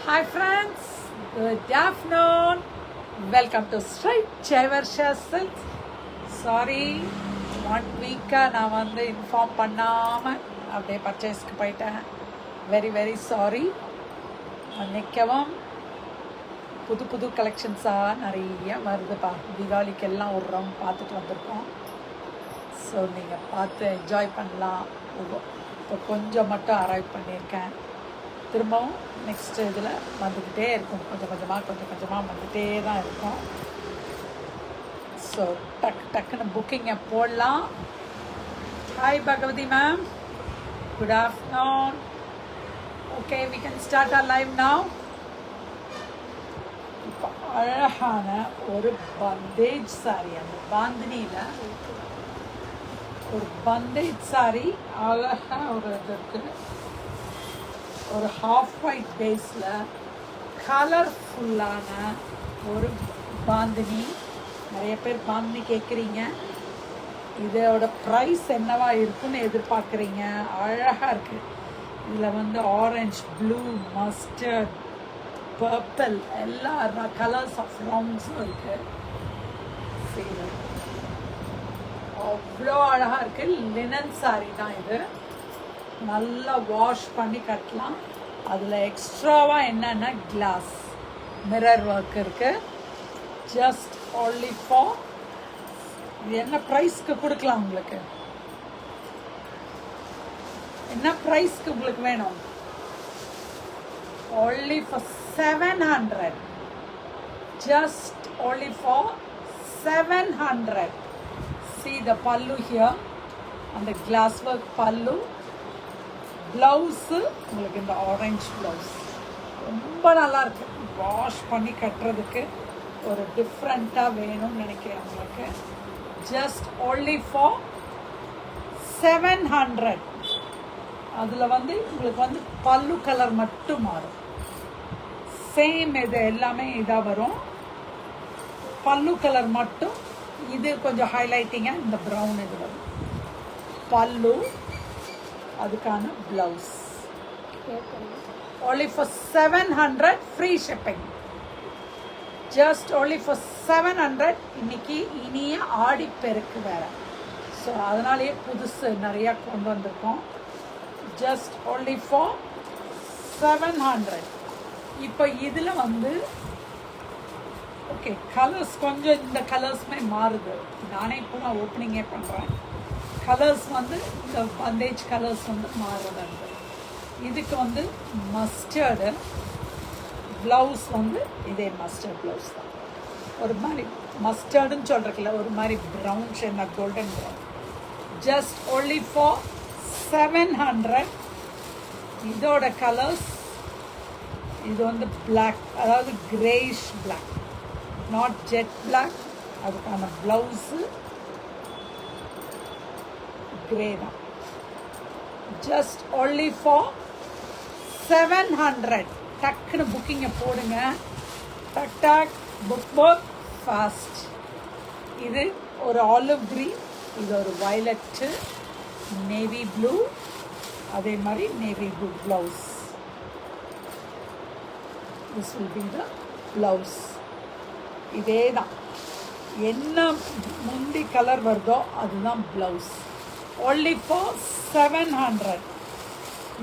Hi friends, good afternoon. Welcome to Straight Jaivarsha Silks. Sorry, 1 week நான் வந்து inform பண்ணாமல் அப்படியே பர்ச்சேஸ்க்கு போயிட்டேன். Very sorry. மன்னிக்கவும். புது கலெக்ஷன்ஸாக நிறைய வருதுப்பா. தீபாவளிக்கு எல்லாம் ஒரு ரவுண்ட் பார்த்துட்டு வந்திருக்கோம். ஸோ நீங்கள் பார்த்து என்ஜாய் பண்ணலாம். இப்போ கொஞ்சம் மட்டும் அரைவ் பண்ணியிருக்கேன். திரும்பவும் நெக்ஸ்ட் இதில் வந்துக்கிட்டே இருக்கும். கொஞ்சம் கொஞ்சமாக வந்துகிட்டே தான் இருக்கும். ஸோ டக்குன்னு புக்கிங்கை போடலாம். Hi Bhagavathi ma'am, good afternoon. Okay, we can start our live now. இப்போ அழகான ஒரு பந்தேஜ் சாரி, அந்த பாந்தினியில் ஒரு பந்தேஜ் சாரி அழகாக ஒரு இது இருக்குது. ஒரு ஹாஃப் ஒயிட் பேஸில் கலர்ஃபுல்லான ஒரு பாந்தினி. நிறைய பேர் பாந்தினி கேட்குறீங்க. இதோட ப்ரைஸ் என்னவா இருக்குன்னு எதிர்பார்க்குறீங்க. அழகாக இருக்குது. இதில் வந்து ஆரஞ்ச், ப்ளூ, மஸ்டர்ட், பர்பிள் எல்லா கலர்ஸ் ஆஃப் ரவுண்ட்ஸும் இருக்குது. சரி, அவ்வளோ அழகாக இருக்குது. லினன் சாரி தான் இது. நல்லா வாஷ் பண்ணி கட்டலாம். அதில் எக்ஸ்ட்ராவாக என்னென்னா கிளாஸ் மிரர் ஒர்க் இருக்குது. ஜஸ்ட் only for என்ன ப்ரைஸ்க்கு கொடுக்கலாம் உங்களுக்கு? என்ன ப்ரைஸ்க்கு உங்களுக்கு வேணும்? only for 700. just only for 700. see the pallu here, and the glass work pallu. Blouse உங்களுக்கு இந்த ஆரஞ்ச் ப்ளவுஸ் ரொம்ப நல்லாயிருக்கு. வாஷ் பண்ணி கட்டுறதுக்கு ஒரு டிஃப்ரெண்ட்டாக வேணும்னு நினைக்கிறேன் உங்களுக்கு. Just only for 700. அதில் வந்து உங்களுக்கு வந்து பல்லு கலர் மட்டும் மாறும். சேம் இது எல்லாமே இதாக வரும். பல்லு கலர் மட்டும் இது கொஞ்சம் ஹைலைட்டிங்காக இந்த ப்ரௌன் இது வரும். பல்லு, அதுக்கான blouse. only for 700, free shipping. just only for 700. இன்னைக்கு இனிய ஆடி பெருக்கு வேற. ஸோ அதனாலேயே புதுசு நிறையா கொண்டு வந்திருக்கோம். just only for 700. இப்போ இதில் வந்து ஓகே கலர்ஸ் கொஞ்சம் இந்த கலர்ஸுமே மாறுது. நானே இப்போ நான் ஓப்பனிங்கே பண்ணுறேன். கலர்ஸ் வந்து இந்த பந்தேஜ் கலர்ஸ் வந்து மாறுறது. இதுக்கு வந்து மஸ்டர்டு ப்ளவுஸ் வந்து இதே மஸ்டர்ட் ப்ளவுஸ் தான். ஒரு மாதிரி மஸ்டர்டுன்னு சொல்கிறதுல ஒரு மாதிரி brown shade, golden brown. Just only for 700. இதோட கலர்ஸ் இது வந்து பிளாக், அதாவது greyish black, not jet black. அதுக்கான ப்ளவுஸு கிரே தான். ஜஸ்ட் only for 700. டக்குன்னு புக்கிங்கை போடுங்க. டக் புக் ஃபாஸ்ட். இது ஒரு ஆலிவ் க்ரீன், இது ஒரு வயலட்டு, நேவி ப்ளூ, அதே மாதிரி navy blue blouse. This will be the blouse. இதே தான், என்ன முந்தி கலர் வருதோ அதுதான் ப்ளவுஸ். only for 700.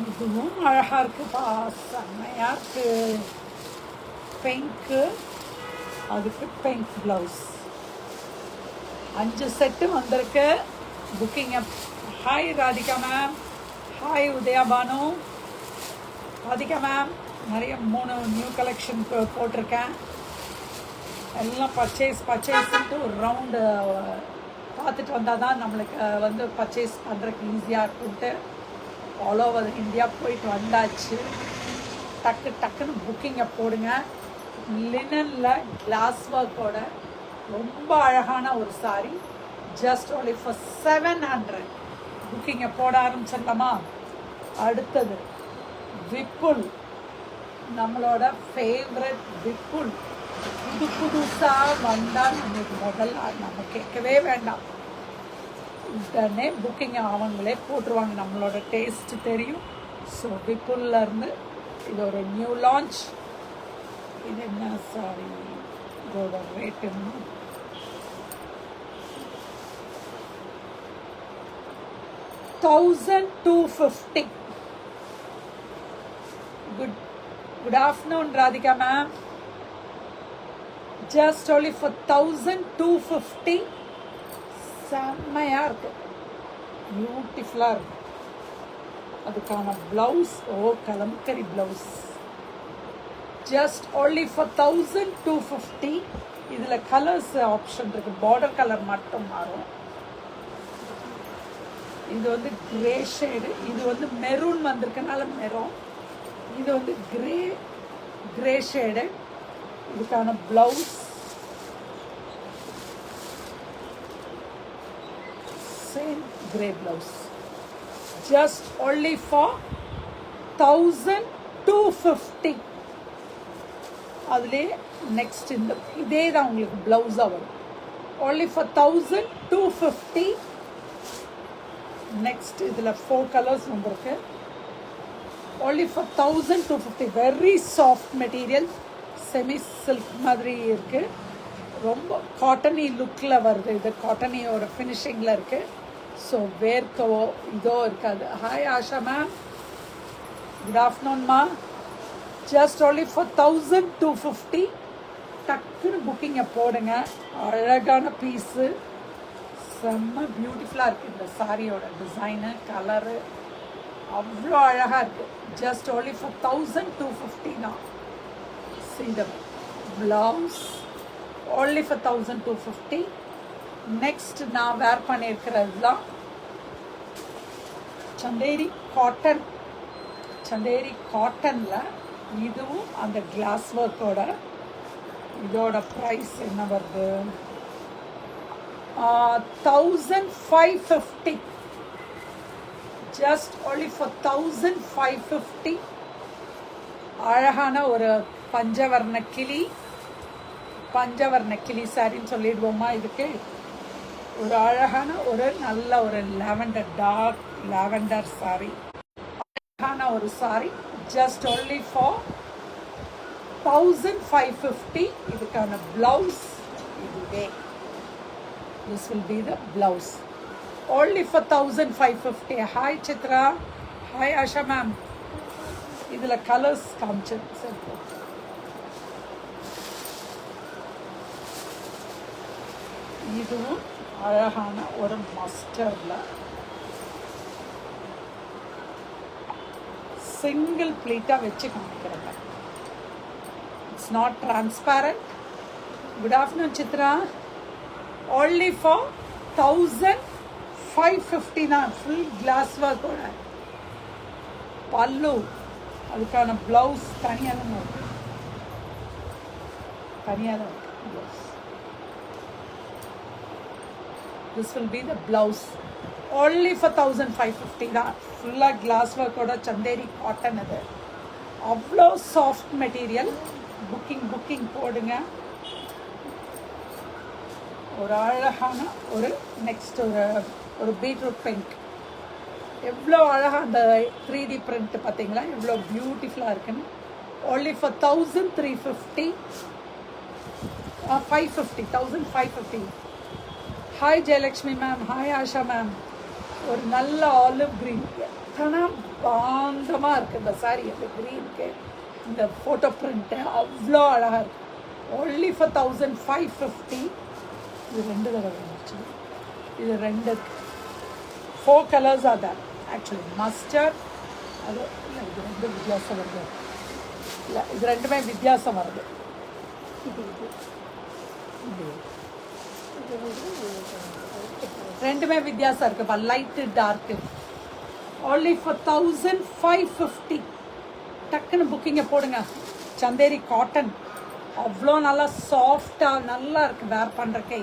இதுவும் அழகாக இருக்குப்பா, செம்மையாக இருக்குது. பிங்க்கு, அதுக்கு பிங்க் ப்ளவுஸ். 5 செட்டு வந்திருக்கு. புக்கிங்க. Hi Radhika ma'am, hi Udaya Banu. Radhika ma'am, நிறைய 3 நியூ கலெக்ஷன் போட்டிருக்கேன். எல்லாம் பர்ச்சேஸ்ன்ட்டு ஒரு ரவுண்டு பார்த்துட்டு வந்தால் தான் நம்மளுக்கு வந்து பர்ச்சேஸ் பண்ணுறதுக்கு ஈஸியாக இருக்குன்ட்டு ஆல் ஓவர் இந்தியா போயிட்டு வந்தாச்சு. டக்குன்னு புக்கிங்கை போடுங்க. லினனில் கிளாஸ் ஒர்க்கோட ரொம்ப அழகான ஒரு சாரி. Just only for 700. புக்கிங்கை போட ஆரம்பிச்சிடலாமா? அடுத்தது விப்புல், நம்மளோட ஃபேவரட் விப்புல். புதுசாக வந்தால் நம்மளுக்கு முதல்ல நம்ம கேட்கவே வேண்டாம். உடனே புக்கிங் அவங்களே போட்டுருவாங்க. நம்மளோட டேஸ்ட்டு தெரியும். ஸோ விப்புல்லேருந்து இது ஒரு நியூ லான்ச். இது என்ன சாரி இதோட ரேட்டுன்னா $1,250. Good afternoon, Radhika ma'am. Just only for $1,250. செம்மையா இருக்கு, பியூட்டிஃபுல்லா இருக்கு. அதுக்கான blouse kalamkari blouse. Just only for $1,250. இதுல கலர்ஸ் ஆப்ஷன் இருக்கு, பார்டர் கலர் மட்டும் மாறும். இது வந்து கிரே ஷேடு, இது வந்து மெரூன் வந்திருக்கனால மெரூன், இது வந்து கிரே ஷேடு. இதுக்கான blouse same grey blouse. Just only for $1,250. அதுலேயே நெக்ஸ்ட் இந்த இதே தான் உங்களுக்கு பிளவுஸாக வரும். only for $1,250. நெக்ஸ்ட் இதில் 4 கலர்ஸ் வந்திருக்கு. only for $1,250. Very soft material, semi silk மாதிரி இருக்குது. ரொம்ப காட்டனி லுக்கில் வருது. இது காட்டனியோட ஃபினிஷிங்கில் இருக்குது. ஸோ வேர்க்கவோ இதோ இருக்காது. ஹாய் ஆஷா மேம், குட் ஆஃப்டர்நூன்மா. Just only for $1,250. டக்குன்னு புக்கிங்கை போடுங்க. அழகான பீஸு, செம்ம பியூட்டிஃபுல்லாக இருக்குது. இந்த சாரியோட டிசைனு, கலரு அவ்வளோ அழகாக இருக்குது. ஜஸ்ட் only for $1,250 தான். see the blouse only for $1,250. Next நான் வேர் பண்ணியிருக்கிறதுலாம் சந்தேரி காட்டன். சந்தேரி காட்டனில் இதுவும் அந்த கிளாஸ் ஒர்க்கோட. இதோட ப்ரைஸ் என்ன வருது? 1,550. Just only for 1,550. அழகான ஒரு பஞ்சவர்ண கிளி சாரின்னு சொல்லிடுவோமா இதுக்கு? ஒரு அழகான ஒரு நல்ல ஒரு லாவெண்டர், டார்க் லாவெண்டர் சாரி. அழகான ஒரு சாரி. Just only for 1,550. இதுக்கான பிளவுஸ் இதுவே. This will be the blouse. Only for 1,550. Hi Chitra. Hi Asha ma'am. இதுல கலர்ஸ் காமிச்சேன். இதுவும் அழகான ஒரு மஸ்டர்ட்ல சிங்கிள் பிளேட்டா வச்சு காமிக்கிறேன். It's not transparent. Good afternoon Chitra. only for 1,550 தான். ஃபுல் கிளாஸ் ஒர்க்கோட பல்லு. அதுக்கான பிளவுஸ் தனியாக தான் இருக்கு. Blouse. This will be the blouse. only for 1,550 தான். ஃபுல்லாக கிளாஸ் ஒர்க்கோட சந்தேரி காட்டன். அது அவ்வளோ சாஃப்ட் மெட்டீரியல். புக்கிங் போடுங்க. ஒரு அழகான ஒரு நெக்ஸ்ட் ஒரு பீட்ரூட் பிங்க். எவ்வளோ அழகாக அந்த 3D பிரிண்ட் பார்த்தீங்களா, எவ்வளோ பியூட்டிஃபுல்லாக இருக்குன்னு. only for 1,350. 550. 1,550. Hi Jayalakshmi ma'am. Hi Asha ma'am. ஒரு நல்ல ஆலிவ் க்ரீன், எத்தனை பாந்தமாக இருக்குது இந்த சாரி. அந்த க்ரீனுக்கு இந்த ஃபோட்டோ பிரிண்ட்டு அவ்வளோ அழகாக இருக்குது. only for 1,550. இது 2 தடவை வந்துச்சு. இது 2 4 colours are there actually. Mustard அது இல்லை, இது 2 வித்தியாசம் வருது. இல்லை, இது 2மே வித்தியாசம் வருது. இது 2மே வித்தியாசம் இருக்குப்பா, லைட்டு டார்க்கு. only for 1,550. டக்குன்னு புக்கிங்கை போடுங்க. சந்தேரி காட்டன் அவ்வளோ நல்லா சாஃப்டாக நல்லா இருக்குது. வேர் பண்ணுறக்கே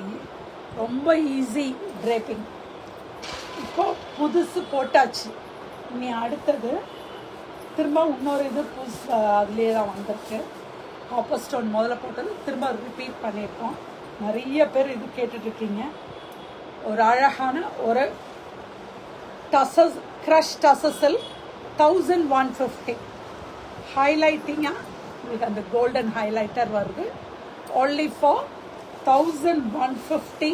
ரொம்ப ஈஸி ட்ரேப்பிங். இப்போ புதுசு போட்டாச்சு. இனி அடுத்தது திரும்ப இன்னொரு இது புதுசு அதுலேயே தான் வந்திருக்கு. காப்பர் ஸ்டோன் முதல்ல போட்டது திரும்ப ரிப்பீட் பண்ணியிருக்கோம். நிறைய பேர் இது கேட்டுட்ருக்கீங்க. ஒரு அழகான ஒரு க்ரஷ் டசஸில் 1,150. ஹைலைட்டிங்காக உங்களுக்கு அந்த கோல்டன் ஹைலைட்டர் வருது. only for 1150.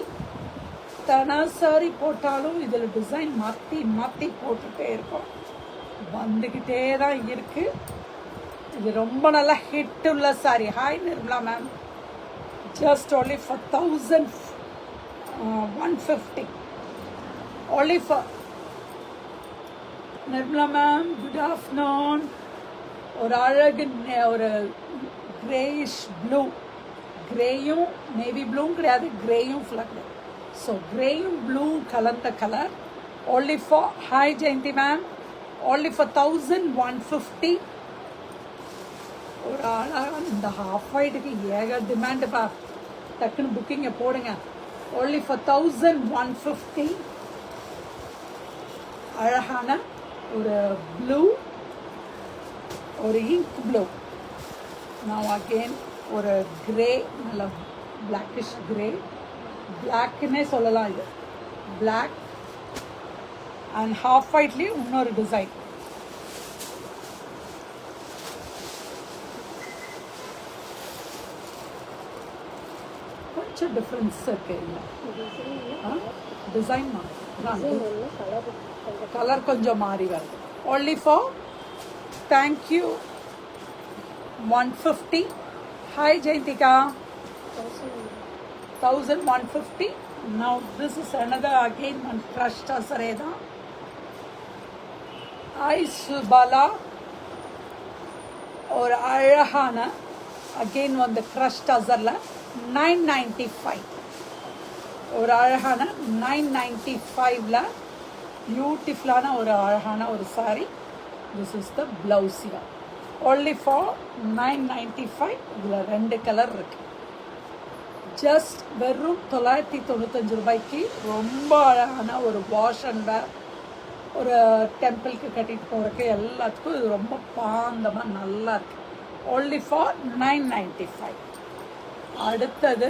தனாசாரி போட்டாலும் இதில் டிசைன் மாற்றி மாற்றி போட்டுகிட்டே இருக்கும், வந்துக்கிட்டே தான் இருக்கு. இது ரொம்ப நல்லா ஹிட் உள்ள sari. Hi Nirmala ma'am, just only for 1150. only for Nirmala ma'am, good afternoon. ஒரு அழகு ஒரு கிரேயிஷ் ப்ளூ, கிரேயும் நேவி ப்ளூவும் கிடையாது, கிரேயும் ஃப்ளக். ஸோ கிரேயும் ப்ளூ கலந்த colour. only for, hi Jayanthi ma'am, only for 1150. ஒரு அழகாக இந்த ஹாஃப் ஒயிட்டுக்கு ஏக டிமாண்டுப்பா, டக்குன்னு புக்கிங்கை போடுங்க. only for 1150. அழகான ஒரு ப்ளூ, ஒரு இங்க் ப்ளூ. நான் அகெயின் ஒரு கிரே, நல்ல பிளாக்கிஷ் கிரே, பிளாக்குன்னே சொல்லலாம். இது பிளாக் அண்ட் ஹாஃப் ஒயிட்லேயும் இன்னொரு டிசைன். கொஞ்சம் டிஃப்ரென்ஸ் இருக்கு, இல்லை டிசைன் கலர் கொஞ்சம் மாறி வருது. only for, thank you, 150. hi Jayantika, 1150. now this is another again one crushed asareda. hi Subala, or Ayahana again on the crushed azarla 995. ஒரு அழகான 995 ல பியூட்டிஃபுல்லான ஒரு அழகான ஒரு sorry. This is the blouse. only for 995. இதில் 2 கலர் இருக்கு. Just வெறும் 995 ரூபாய்க்கு ரொம்ப அழகான ஒரு வாஷ் அண்ட் வேர், ஒரு டெம்பிளுக்கு கட்டிட்டு போகிறதுக்கு எல்லாத்துக்கும் இது ரொம்ப பாந்தமாக நல்லா இருக்கு. only for 995. அடுத்தது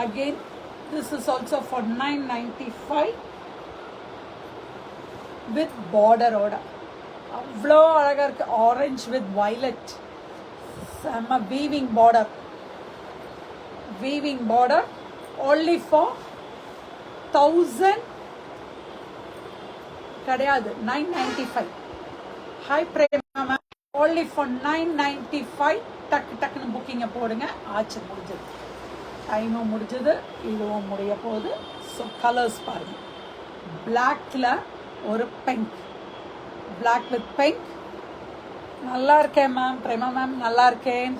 again this is also for 995 with border order. அவ்வளோ அழகாக இருக்கு. ஆரஞ்ச் வித் வயலட், செம்ம weaving border. Weaving border. only for 1000 கிடையாது, 995. Hi Prema ma'am, only for 995. டக்குன்னு புக்கிங்கை போடுங்க. ஆச்சு, முடிஞ்சது. டைமும் முடிஞ்சது, இதுவும் முடிய போகுது. ஸோ கலர்ஸ் பாருங்கள். பிளாக்ல ஒரு பிங்க், பிளாக் வித் பிங்க். நல்லா இருக்கேன் மேம், பிரேமா மேம் நல்லா இருக்கேன்.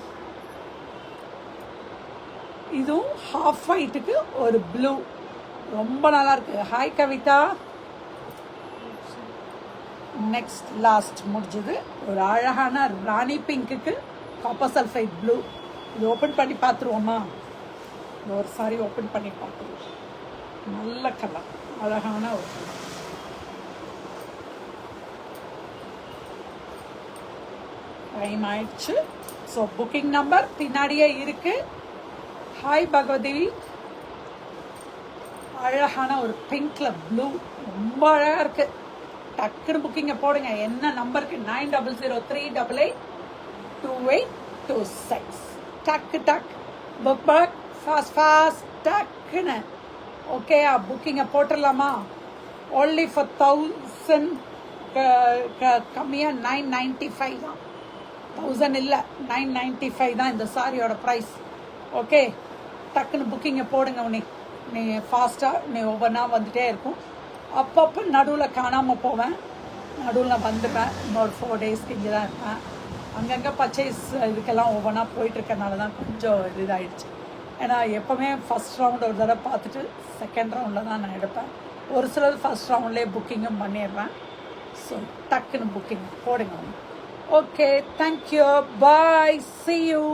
இதுவும் ஹாஃப் ஒயிட்டுக்கு ஒரு ப்ளூ, ரொம்ப நல்லா இருக்கு. ஹாய் கவிதா. நெக்ஸ்ட் லாஸ்ட் முடிஞ்சது ஒரு அழகான ராணி பிங்க்குக்கு காப்பர் சல்ஃபைட் ப்ளூ. இது ஓப்பன் பண்ணி பார்த்துருவோமா? ஒரு சாரி ஓப்பன் பண்ணி பார்த்துருவோம். நல்ல கலர், அழகான ஒரு கலர். டைம் ஆயிடுச்சு. ஸோ புக்கிங் நம்பர் பின்னாடியே இருக்கு. ஹாய் பகவதி, அழகான ஒரு பிங்க்ல ப்ளூ, ரொம்ப அழகா இருக்கு. டக்குன்னு புக்கிங்கை போடுங்க. என்ன நம்பருக்கு? 90082826. டக்கு புக் பேக் ஃபாஸ்ட் டக்குன்னு. ஓகே, புக்கிங்கை போட்டுடலாமா? only for 1000 கம்மியாக 995 தான். 1000 இல்லை, 995 தான் இந்த சாரியோட ப்ரைஸ். ஓகே, டக்குன்னு புக்கிங்கை போடுங்க. நீ ஃபாஸ்ட்டாக நீ ஒவ்வொன்றா வந்துகிட்டே இருக்கும். அப்பப்போ நடுவில் காணாமல் போவேன், நடுவில் வந்துடுவேன். இன்னொரு 4 டேஸ்க்கு இங்கே தான் இருப்பேன். அங்கங்கே பர்ச்சேஸ் இதுக்கெல்லாம் ஒவ்வொன்றா போயிட்டுருக்கனால தான் கொஞ்சம் இதாகிடுச்சு. ஏன்னா எப்போவுமே ஃபஸ்ட் ரவுண்ட் ஒரு தடவை பார்த்துட்டு செகண்ட் ரவுண்டில் தான் நான் எடுப்பேன். ஒரு சிலர் ஃபஸ்ட் ரவுண்ட்லேயே புக்கிங்கும் பண்ணிடுறேன். ஸோ டக்குன்னு புக்கிங் போடுங்க. Okay, thank you, bye, see you.